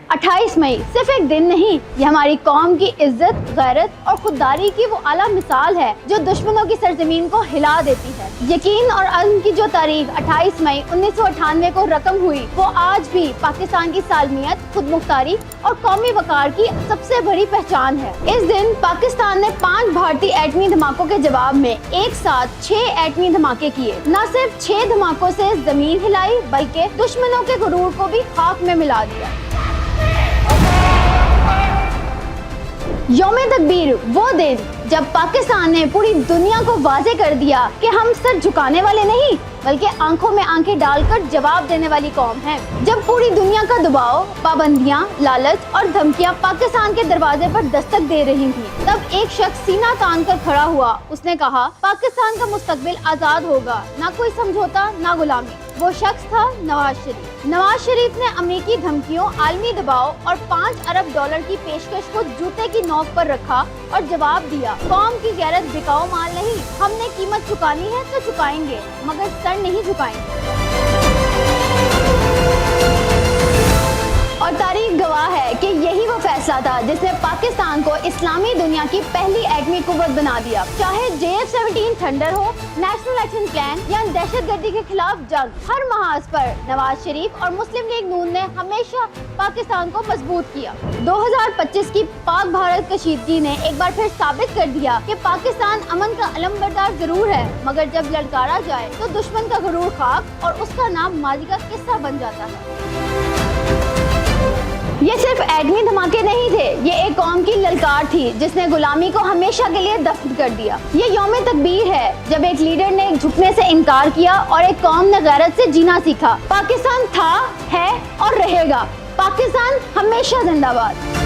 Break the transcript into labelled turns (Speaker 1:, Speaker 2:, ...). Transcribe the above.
Speaker 1: 28 मई सिर्फ एक दिन नहीं, ये हमारी कौम की इज्जत, गैरत और खुददारी की वो आला मिसाल है जो दुश्मनों की सरजमीन को हिला देती है। यकीन और अज़्म की जो तारीख 28 मई 1998 को रकम हुई, वो आज भी पाकिस्तान की सालमियत, खुदमुख्तारी और कौमी वकार की सबसे बड़ी पहचान है। इस दिन पाकिस्तान ने 5 भारतीय एटमी धमाकों के जवाब में एक साथ 6 एटमी धमाके किए। न सिर्फ 6 धमाकों से जमीन हिलाई, बल्कि दुश्मनों के गुरूर को भी खाक में मिला दिया। यौम तकबीर वो दिन जब पाकिस्तान ने पूरी दुनिया को वाज़े कर दिया कि हम सर झुकाने वाले नहीं, बल्कि आंखों में आंखें डालकर जवाब देने वाली कौम है। जब पूरी दुनिया का दबाव, पाबंदियां, लालच और धमकियां पाकिस्तान के दरवाजे पर दस्तक दे रही थी, तब एक शख्स सीना तान कर खड़ा हुआ। उसने कहा, पाकिस्तान का मुस्तकबिल आजाद होगा, ना कोई समझौता, ना गुलामी। वो शख्स था नवाज शरीफ। नवाज शरीफ ने अमेरिकी धमकियों, आलमी दबाव और 5 अरब डॉलर की पेशकश को जूते की नोक पर रखा और जवाब दिया, कौम की गैरत बिकाऊ माल नहीं, हमने कीमत चुकानी है तो चुकाएंगे, मगर सर नहीं झुकाएंगे। और तारीख गवाह है कि यही वो फैसला था जिसने पाकिस्तान को इस्लामी दुनिया की पहली एटमी कुव्वत बना दिया। चाहे JF-17 थंडर हो, नेशनल एक्शन प्लान या दहशतगर्दी के खिलाफ जंग, हर महाज पर नवाज शरीफ और मुस्लिम लीग नून ने हमेशा पाकिस्तान को मजबूत किया। 2025 की पाक भारत कशीदगी ने एक बार फिर साबित कर दिया कि पाकिस्तान अमन का अलमबरदार जरूर है, मगर जब ललकारा जाए तो दुश्मन का गुरूर खाक और उसका नाम माजी का किस्सा बन जाता है। ये सिर्फ एटमी धमाके नहीं थे, ये एक कौम की ललकार थी जिसने गुलामी को हमेशा के लिए दफन कर दिया। ये यौम तकबीर है जब एक लीडर ने झुकने से इनकार किया और एक कौम ने गैरत से जीना सीखा। पाकिस्तान था, है और रहेगा। पाकिस्तान हमेशा जिंदाबाद।